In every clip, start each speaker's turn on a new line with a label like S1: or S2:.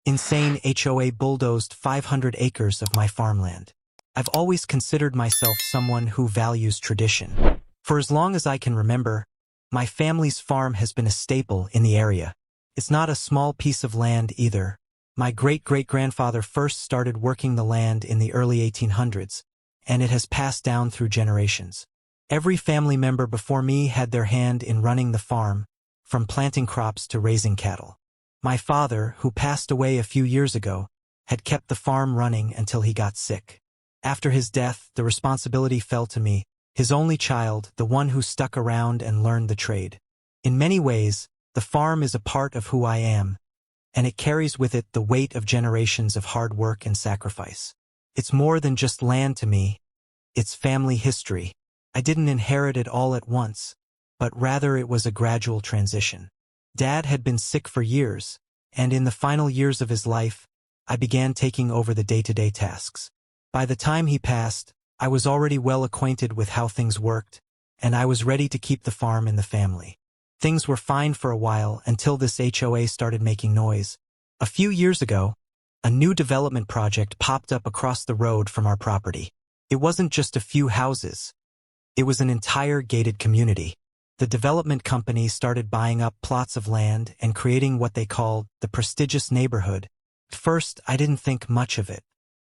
S1: insane HOA bulldozed 500 acres of my farmland. I've always considered myself someone who values tradition. For as long as I can remember, my family's farm has been a staple in the area. It's not a small piece of land either. My great-great-grandfather first started working the land in the early 1800s, and it has passed down through generations. Every family member before me had their hand in running the farm, from planting crops to raising cattle. My father, who passed away a few years ago, had kept the farm running until he got sick. After his death, the responsibility fell to me, his only child, the one who stuck around and learned the trade. In many ways, the farm is a part of who I am, and it carries with it the weight of generations of hard work and sacrifice. It's more than just land to me, it's family history. I didn't inherit it all at once, but rather it was a gradual transition. Dad had been sick for years, and in the final years of his life, I began taking over the day-to-day tasks. By the time he passed, I was already well acquainted with how things worked, and I was ready to keep the farm in the family. Things were fine for a while until this HOA started making noise. A few years ago, a new development project popped up across the road from our property. It wasn't just a few houses. It was an entire gated community. The development company started buying up plots of land and creating what they called the prestigious neighborhood. At first, I didn't think much of it.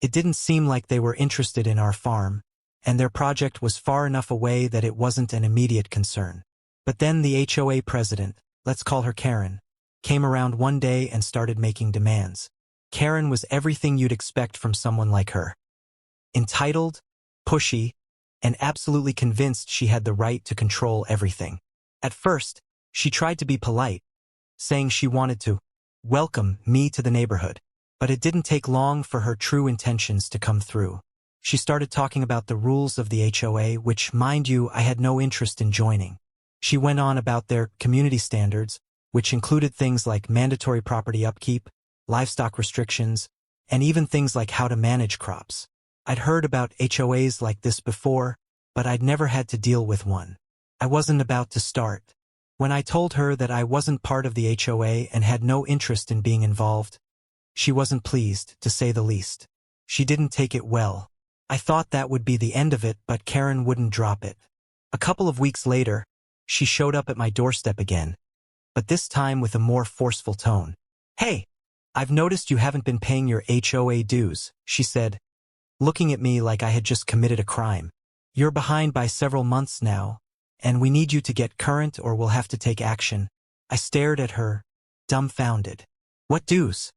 S1: It didn't seem like they were interested in our farm, and their project was far enough away that it wasn't an immediate concern. But then the HOA president, let's call her Karen, came around one day and started making demands. Karen was everything you'd expect from someone like her. Entitled, pushy, and absolutely convinced she had the right to control everything. At first, she tried to be polite, saying she wanted to welcome me to the neighborhood. But it didn't take long for her true intentions to come through. She started talking about the rules of the HOA, which, mind you, I had no interest in joining. She went on about their community standards, which included things like mandatory property upkeep, livestock restrictions, and even things like how to manage crops. I'd heard about HOAs like this before, but I'd never had to deal with one. I wasn't about to start. When I told her that I wasn't part of the HOA and had no interest in being involved, she wasn't pleased, to say the least. She didn't take it well. I thought that would be the end of it, but Karen wouldn't drop it. A couple of weeks later, she showed up at my doorstep again, but this time with a more forceful tone. "Hey, I've noticed you haven't been paying your HOA dues," she said, looking at me like I had just committed a crime. "You're behind by several months now, and we need you to get current or we'll have to take action." I stared at her, dumbfounded. "What dues?"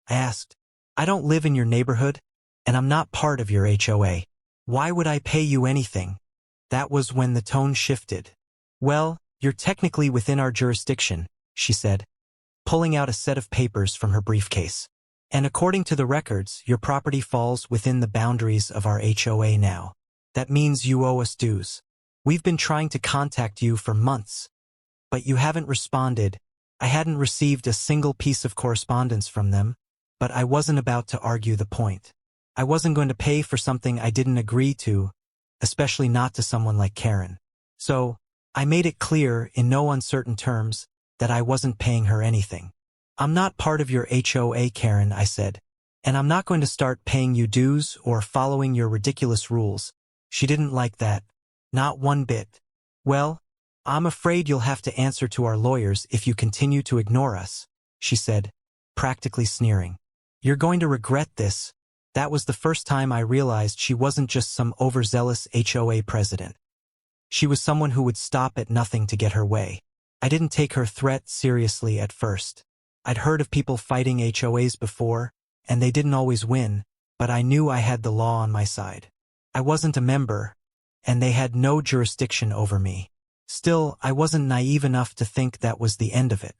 S1: I asked. "I don't live in your neighborhood, and I'm not part of your HOA. Why would I pay you anything?" That was when the tone shifted. "Well, you're technically within our jurisdiction," she said, pulling out a set of papers from her briefcase. "And according to the records, your property falls within the boundaries of our HOA now. That means you owe us dues. We've been trying to contact you for months, but you haven't responded." I hadn't received a single piece of correspondence from them, but I wasn't about to argue the point. I wasn't going to pay for something I didn't agree to, especially not to someone like Karen. So, I made it clear, in no uncertain terms, that I wasn't paying her anything. "I'm not part of your HOA, Karen," I said, "and I'm not going to start paying you dues or following your ridiculous rules." She didn't like that. Not one bit. "Well, I'm afraid you'll have to answer to our lawyers if you continue to ignore us," she said, practically sneering. "You're going to regret this." That was the first time I realized she wasn't just some overzealous HOA president. She was someone who would stop at nothing to get her way. I didn't take her threat seriously at first. I'd heard of people fighting HOAs before, and they didn't always win, but I knew I had the law on my side. I wasn't a member, and they had no jurisdiction over me. Still, I wasn't naive enough to think that was the end of it.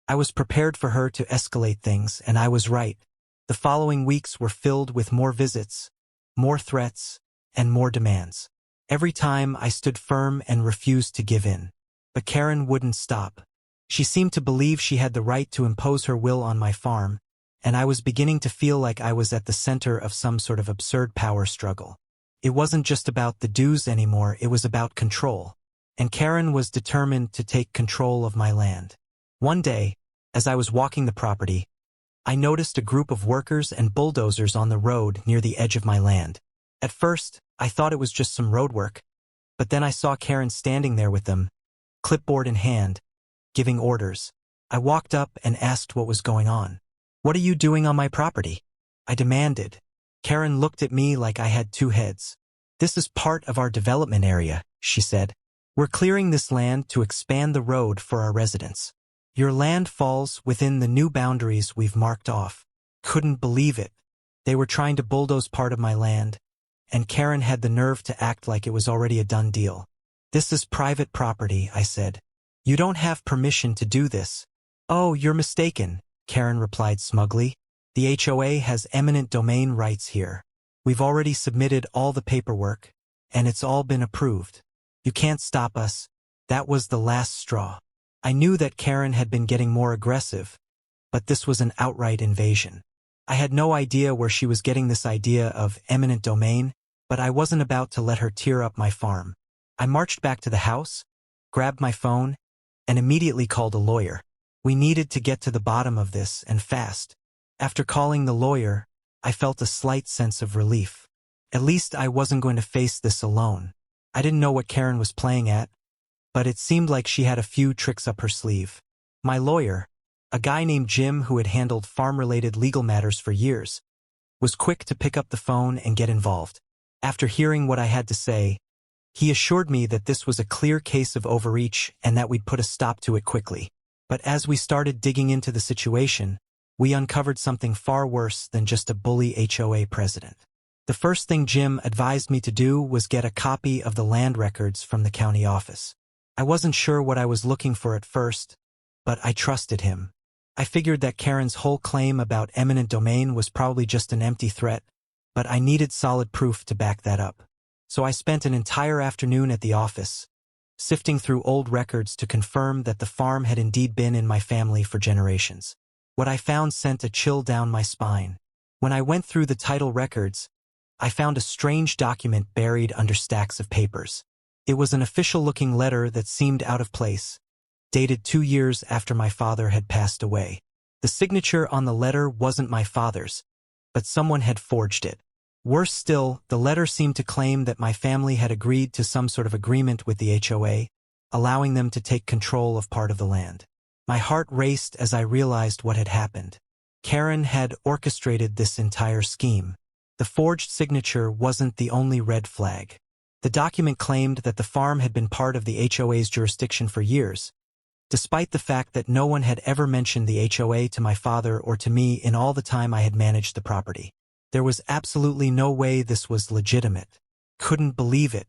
S1: I was prepared for her to escalate things, and I was right. The following weeks were filled with more visits, more threats, and more demands. Every time I stood firm and refused to give in. But Karen wouldn't stop. She seemed to believe she had the right to impose her will on my farm, and I was beginning to feel like I was at the center of some sort of absurd power struggle. It wasn't just about the dues anymore, it was about control. And Karen was determined to take control of my land. One day, as I was walking the property, I noticed a group of workers and bulldozers on the road near the edge of my land. At first, I thought it was just some road work, but then I saw Karen standing there with them, clipboard in hand, giving orders. I walked up and asked what was going on. "What are you doing on my property?" I demanded. Karen looked at me like I had two heads. "This is part of our development area," she said. "We're clearing this land to expand the road for our residents. Your land falls within the new boundaries we've marked off." Couldn't believe it. They were trying to bulldoze part of my land, and Karen had the nerve to act like it was already a done deal. "This is private property," I said. "You don't have permission to do this." "Oh, you're mistaken," Karen replied smugly. "The HOA has eminent domain rights here. We've already submitted all the paperwork, and it's all been approved. You can't stop us." That was the last straw. I knew that Karen had been getting more aggressive, but this was an outright invasion. I had no idea where she was getting this idea of eminent domain, but I wasn't about to let her tear up my farm. I marched back to the house, grabbed my phone, and immediately called a lawyer. We needed to get to the bottom of this, and fast. After calling the lawyer, I felt a slight sense of relief. At least I wasn't going to face this alone. I didn't know what Karen was playing at, but it seemed like she had a few tricks up her sleeve. My lawyer, a guy named Jim who had handled farm-related legal matters for years, was quick to pick up the phone and get involved. After hearing what I had to say, he assured me that this was a clear case of overreach and that we'd put a stop to it quickly. But as we started digging into the situation, we uncovered something far worse than just a bully HOA president. The first thing Jim advised me to do was get a copy of the land records from the county office. I wasn't sure what I was looking for at first, but I trusted him. I figured that Karen's whole claim about eminent domain was probably just an empty threat, but I needed solid proof to back that up. So I spent an entire afternoon at the office, sifting through old records to confirm that the farm had indeed been in my family for generations. What I found sent a chill down my spine. When I went through the title records, I found a strange document buried under stacks of papers. It was an official-looking letter that seemed out of place, dated 2 years after my father had passed away. The signature on the letter wasn't my father's, but someone had forged it. Worse still, the letter seemed to claim that my family had agreed to some sort of agreement with the HOA, allowing them to take control of part of the land. My heart raced as I realized what had happened. Karen had orchestrated this entire scheme. The forged signature wasn't the only red flag. The document claimed that the farm had been part of the HOA's jurisdiction for years, despite the fact that no one had ever mentioned the HOA to my father or to me in all the time I had managed the property. There was absolutely no way this was legitimate. Couldn't believe it.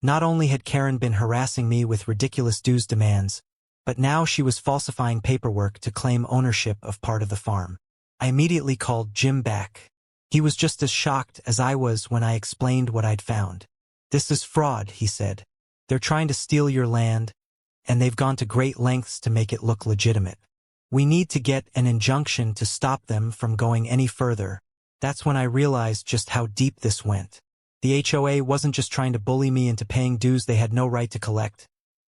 S1: Not only had Karen been harassing me with ridiculous dues demands, but now she was falsifying paperwork to claim ownership of part of the farm. I immediately called Jim back. He was just as shocked as I was when I explained what I'd found. "This is fraud," he said. "They're trying to steal your land, and they've gone to great lengths to make it look legitimate. We need to get an injunction to stop them from going any further." That's when I realized just how deep this went. The HOA wasn't just trying to bully me into paying dues they had no right to collect.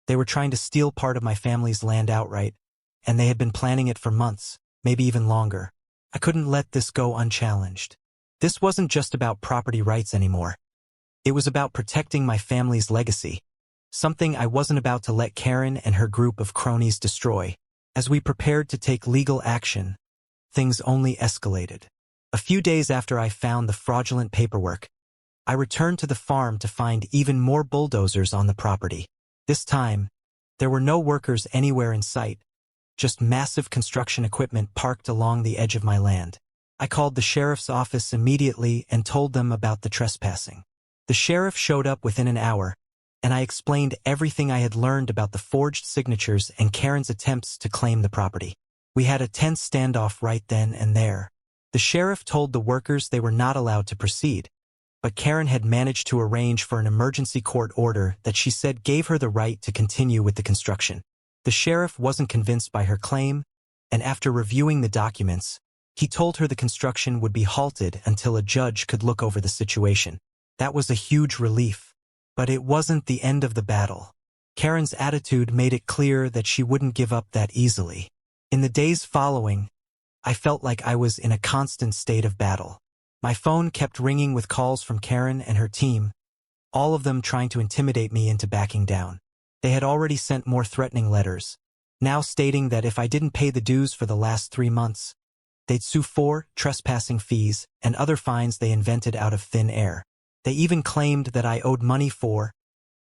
S1: They were trying to steal part of my family's land outright, and they had been planning it for months, maybe even longer. I couldn't let this go unchallenged. This wasn't just about property rights anymore. It was about protecting my family's legacy, something I wasn't about to let Karen and her group of cronies destroy. As we prepared to take legal action, things only escalated. A few days after I found the fraudulent paperwork, I returned to the farm to find even more bulldozers on the property. This time, there were no workers anywhere in sight, just massive construction equipment parked along the edge of my land. I called the sheriff's office immediately and told them about the trespassing. The sheriff showed up within an hour, and I explained everything I had learned about the forged signatures and Karen's attempts to claim the property. We had a tense standoff right then and there. The sheriff told the workers they were not allowed to proceed, but Karen had managed to arrange for an emergency court order that she said gave her the right to continue with the construction. The sheriff wasn't convinced by her claim, and after reviewing the documents, he told her the construction would be halted until a judge could look over the situation. That was a huge relief, but it wasn't the end of the battle. Karen's attitude made it clear that she wouldn't give up that easily. In the days following, I felt like I was in a constant state of battle. My phone kept ringing with calls from Karen and her team, all of them trying to intimidate me into backing down. They had already sent more threatening letters, now stating that if I didn't pay the dues for the last 3 months, they'd sue for trespassing fees and other fines they invented out of thin air. They even claimed that I owed money for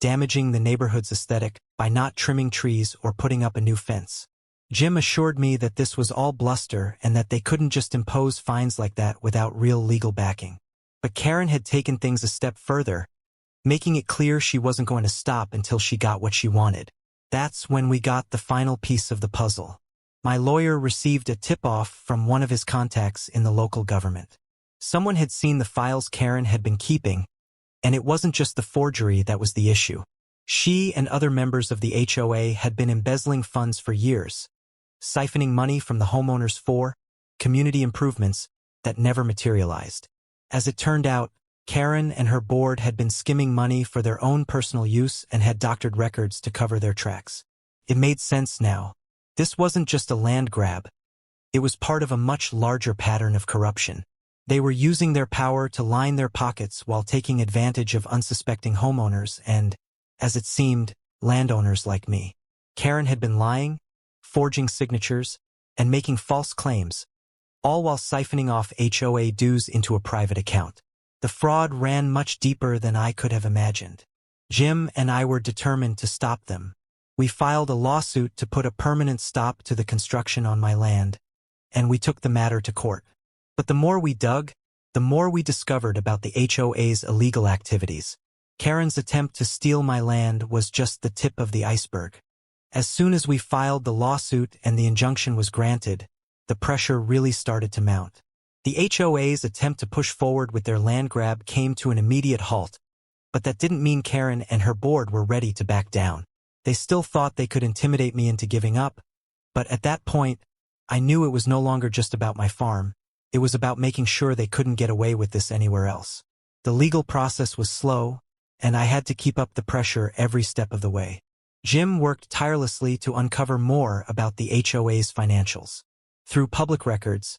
S1: damaging the neighborhood's aesthetic by not trimming trees or putting up a new fence. Jim assured me that this was all bluster and that they couldn't just impose fines like that without real legal backing. But Karen had taken things a step further, making it clear she wasn't going to stop until she got what she wanted. That's when we got the final piece of the puzzle. My lawyer received a tip-off from one of his contacts in the local government. Someone had seen the files Karen had been keeping, and it wasn't just the forgery that was the issue. She and other members of the HOA had been embezzling funds for years, siphoning money from the homeowners for community improvements that never materialized. As it turned out, Karen and her board had been skimming money for their own personal use and had doctored records to cover their tracks. It made sense now. This wasn't just a land grab. It was part of a much larger pattern of corruption. They were using their power to line their pockets while taking advantage of unsuspecting homeowners and, as it seemed, landowners like me. Karen had been lying, forging signatures, and making false claims, all while siphoning off HOA dues into a private account. The fraud ran much deeper than I could have imagined. Jim and I were determined to stop them. We filed a lawsuit to put a permanent stop to the construction on my land, and we took the matter to court. But the more we dug, the more we discovered about the HOA's illegal activities. Karen's attempt to steal my land was just the tip of the iceberg. As soon as we filed the lawsuit and the injunction was granted, the pressure really started to mount. The HOA's attempt to push forward with their land grab came to an immediate halt, but that didn't mean Karen and her board were ready to back down. They still thought they could intimidate me into giving up, but at that point, I knew it was no longer just about my farm. It was about making sure they couldn't get away with this anywhere else. The legal process was slow, and I had to keep up the pressure every step of the way. Jim worked tirelessly to uncover more about the HOA's financials. Through public records,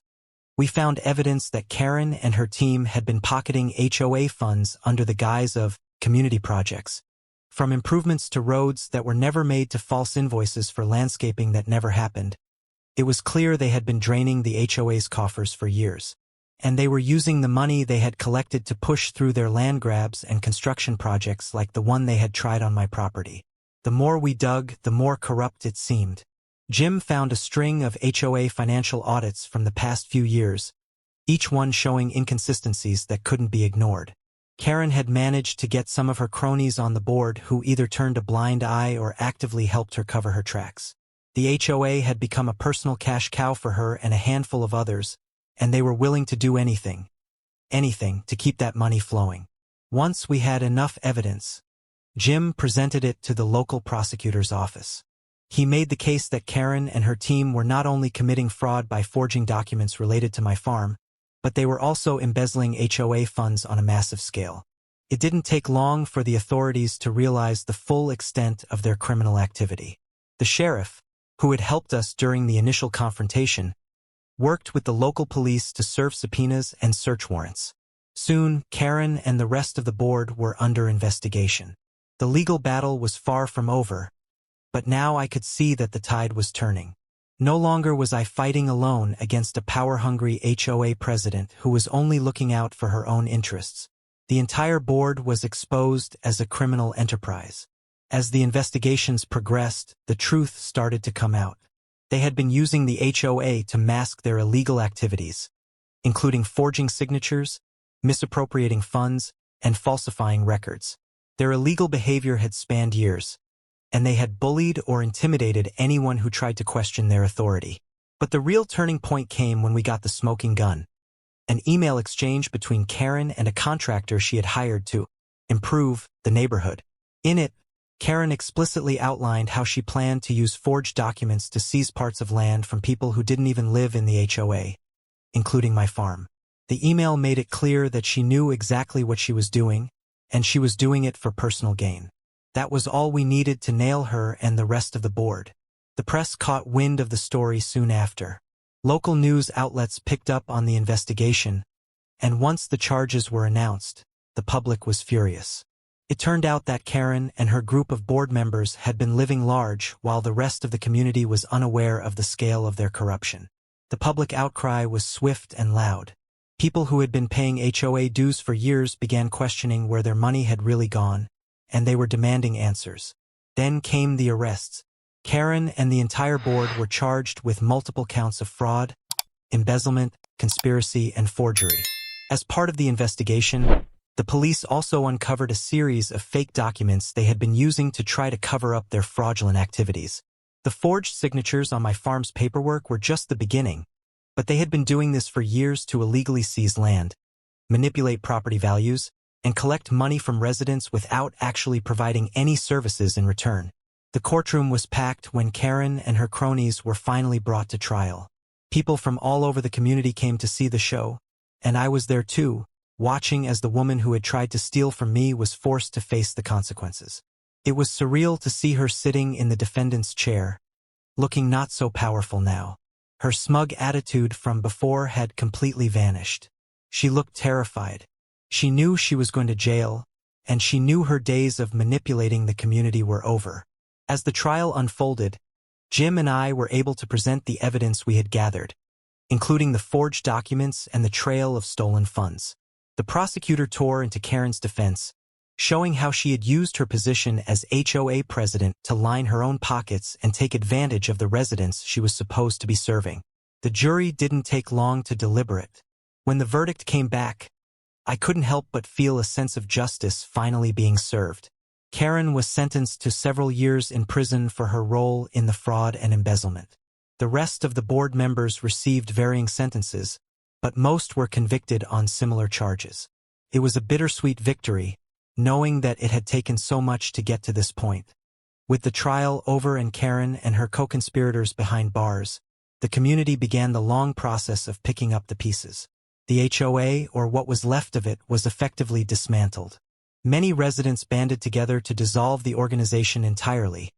S1: we found evidence that Karen and her team had been pocketing HOA funds under the guise of community projects, from improvements to roads that were never made to false invoices for landscaping that never happened. It was clear they had been draining the HOA's coffers for years, and they were using the money they had collected to push through their land grabs and construction projects like the one they had tried on my property. The more we dug, the more corrupt it seemed. Jim found a string of HOA financial audits from the past few years, each one showing inconsistencies that couldn't be ignored. Karen had managed to get some of her cronies on the board who either turned a blind eye or actively helped her cover her tracks. The HOA had become a personal cash cow for her and a handful of others, and they were willing to do anything to keep that money flowing. Once we had enough evidence, Jim presented it to the local prosecutor's office. He made the case that Karen and her team were not only committing fraud by forging documents related to my farm, but they were also embezzling HOA funds on a massive scale. It didn't take long for the authorities to realize the full extent of their criminal activity. The sheriff, who had helped us during the initial confrontation, worked with the local police to serve subpoenas and search warrants. Soon, Karen and the rest of the board were under investigation. The legal battle was far from over, but now I could see that the tide was turning. No longer was I fighting alone against a power-hungry HOA president who was only looking out for her own interests. The entire board was exposed as a criminal enterprise. As the investigations progressed, the truth started to come out. They had been using the HOA to mask their illegal activities, including forging signatures, misappropriating funds, and falsifying records. Their illegal behavior had spanned years, and they had bullied or intimidated anyone who tried to question their authority. But the real turning point came when we got the smoking gun, an email exchange between Karen and a contractor she had hired to improve the neighborhood. In it, Karen explicitly outlined how she planned to use forged documents to seize parts of land from people who didn't even live in the HOA, including my farm. The email made it clear that she knew exactly what she was doing, and she was doing it for personal gain. That was all we needed to nail her and the rest of the board. The press caught wind of the story soon after. Local news outlets picked up on the investigation, and once the charges were announced, the public was furious. It turned out that Karen and her group of board members had been living large while the rest of the community was unaware of the scale of their corruption. The public outcry was swift and loud. People who had been paying HOA dues for years began questioning where their money had really gone, and they were demanding answers. Then came the arrests. Karen and the entire board were charged with multiple counts of fraud, embezzlement, conspiracy, and forgery. As part of the investigation, the police also uncovered a series of fake documents they had been using to try to cover up their fraudulent activities. The forged signatures on my farm's paperwork were just the beginning, but they had been doing this for years to illegally seize land, manipulate property values, and collect money from residents without actually providing any services in return. The courtroom was packed when Karen and her cronies were finally brought to trial. People from all over the community came to see the show, and I was there too, watching as the woman who had tried to steal from me was forced to face the consequences. It was surreal to see her sitting in the defendant's chair, looking not so powerful now. Her smug attitude from before had completely vanished. She looked terrified. She knew she was going to jail, and she knew her days of manipulating the community were over. As the trial unfolded, Jim and I were able to present the evidence we had gathered, including the forged documents and the trail of stolen funds. The prosecutor tore into Karen's defense, showing how she had used her position as HOA president to line her own pockets and take advantage of the residents she was supposed to be serving. The jury didn't take long to deliberate. When the verdict came back, I couldn't help but feel a sense of justice finally being served. Karen was sentenced to several years in prison for her role in the fraud and embezzlement. The rest of the board members received varying sentences, but most were convicted on similar charges. It was a bittersweet victory, knowing that it had taken so much to get to this point. With the trial over and Karen and her co-conspirators behind bars, the community began the long process of picking up the pieces. The HOA, or what was left of it, was effectively dismantled. Many residents banded together to dissolve the organization entirely,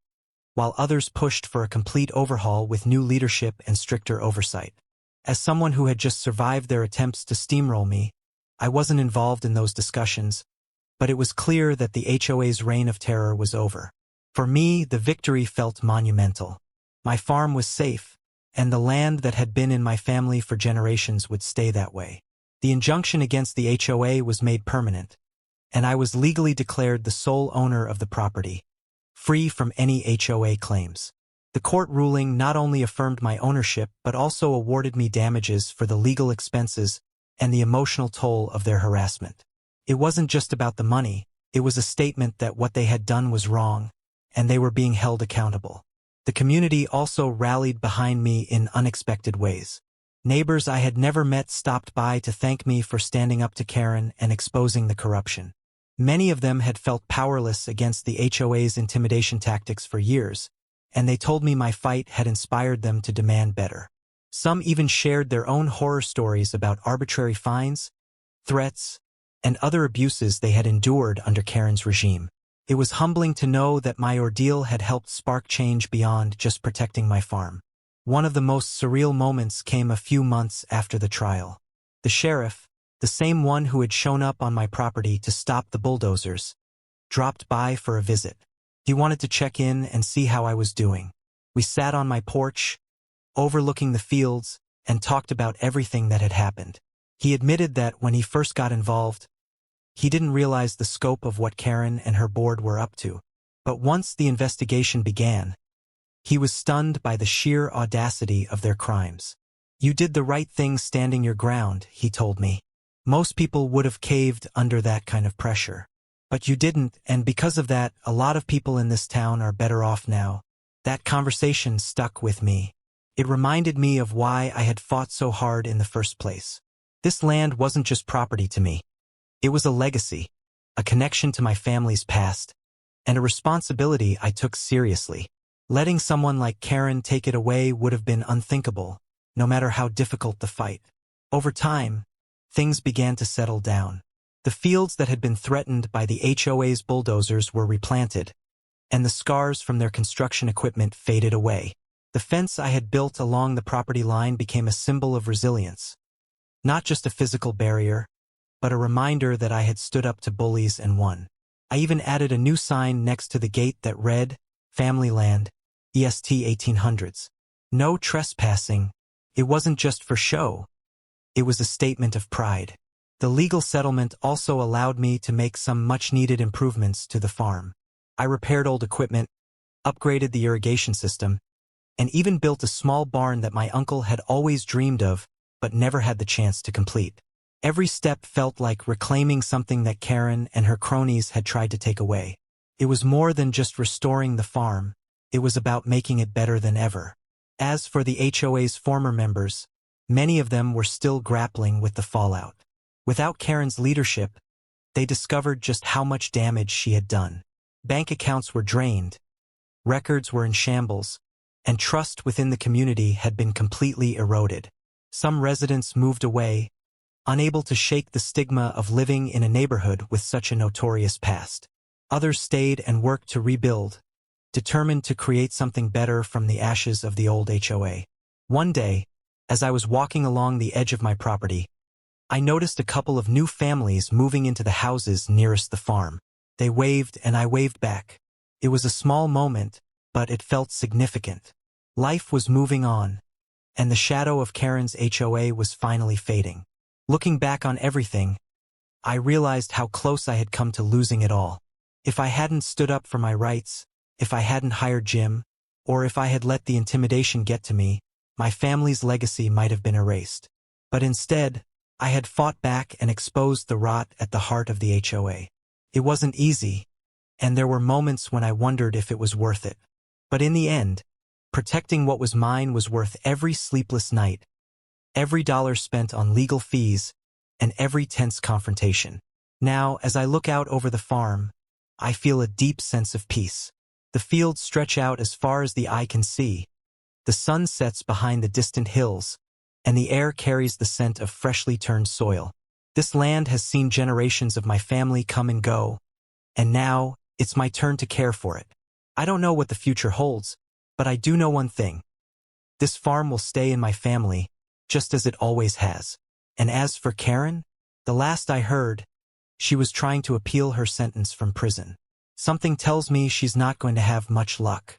S1: while others pushed for a complete overhaul with new leadership and stricter oversight. As someone who had just survived their attempts to steamroll me, I wasn't involved in those discussions, but it was clear that the HOA's reign of terror was over. For me, the victory felt monumental. My farm was safe, and the land that had been in my family for generations would stay that way. The injunction against the HOA was made permanent, and I was legally declared the sole owner of the property, free from any HOA claims. The court ruling not only affirmed my ownership but also awarded me damages for the legal expenses and the emotional toll of their harassment. It wasn't just about the money, it was a statement that what they had done was wrong, and they were being held accountable. The community also rallied behind me in unexpected ways. Neighbors I had never met stopped by to thank me for standing up to Karen and exposing the corruption. Many of them had felt powerless against the HOA's intimidation tactics for years, and they told me my fight had inspired them to demand better. Some even shared their own horror stories about arbitrary fines, threats, and other abuses they had endured under Karen's regime. It was humbling to know that my ordeal had helped spark change beyond just protecting my farm. One of the most surreal moments came a few months after the trial. The sheriff, the same one who had shown up on my property to stop the bulldozers, dropped by for a visit. He wanted to check in and see how I was doing. We sat on my porch, overlooking the fields, and talked about everything that had happened. He admitted that when he first got involved, he didn't realize the scope of what Karen and her board were up to. But once the investigation began, he was stunned by the sheer audacity of their crimes. "You did the right thing standing your ground," he told me. "Most people would have caved under that kind of pressure. But you didn't, and because of that, a lot of people in this town are better off now." That conversation stuck with me. It reminded me of why I had fought so hard in the first place. This land wasn't just property to me. It was a legacy, a connection to my family's past, and a responsibility I took seriously. Letting someone like Karen take it away would have been unthinkable, no matter how difficult the fight. Over time, things began to settle down. The fields that had been threatened by the HOA's bulldozers were replanted, and the scars from their construction equipment faded away. The fence I had built along the property line became a symbol of resilience. Not just a physical barrier, but a reminder that I had stood up to bullies and won. I even added a new sign next to the gate that read, Family Land, EST 1800s. No trespassing. It wasn't just for show. It was a statement of pride. The legal settlement also allowed me to make some much-needed improvements to the farm. I repaired old equipment, upgraded the irrigation system, and even built a small barn that my uncle had always dreamed of, but never had the chance to complete. Every step felt like reclaiming something that Karen and her cronies had tried to take away. It was more than just restoring the farm. It was about making it better than ever. As for the HOA's former members, many of them were still grappling with the fallout. Without Karen's leadership, they discovered just how much damage she had done. Bank accounts were drained, records were in shambles, and trust within the community had been completely eroded. Some residents moved away, unable to shake the stigma of living in a neighborhood with such a notorious past. Others stayed and worked to rebuild, determined to create something better from the ashes of the old HOA. One day, as I was walking along the edge of my property, I noticed a couple of new families moving into the houses nearest the farm. They waved and I waved back. It was a small moment, but it felt significant. Life was moving on, and the shadow of Karen's HOA was finally fading. Looking back on everything, I realized how close I had come to losing it all. If I hadn't stood up for my rights, if I hadn't hired Jim, or if I had let the intimidation get to me, my family's legacy might have been erased. But instead, I had fought back and exposed the rot at the heart of the HOA. It wasn't easy, and there were moments when I wondered if it was worth it. But in the end, protecting what was mine was worth every sleepless night, every dollar spent on legal fees, and every tense confrontation. Now, as I look out over the farm, I feel a deep sense of peace. The fields stretch out as far as the eye can see. The sun sets behind the distant hills, and the air carries the scent of freshly turned soil. This land has seen generations of my family come and go, and now it's my turn to care for it. I don't know what the future holds, but I do know one thing. This farm will stay in my family, just as it always has. And as for Karen, the last I heard, she was trying to appeal her sentence from prison. Something tells me she's not going to have much luck.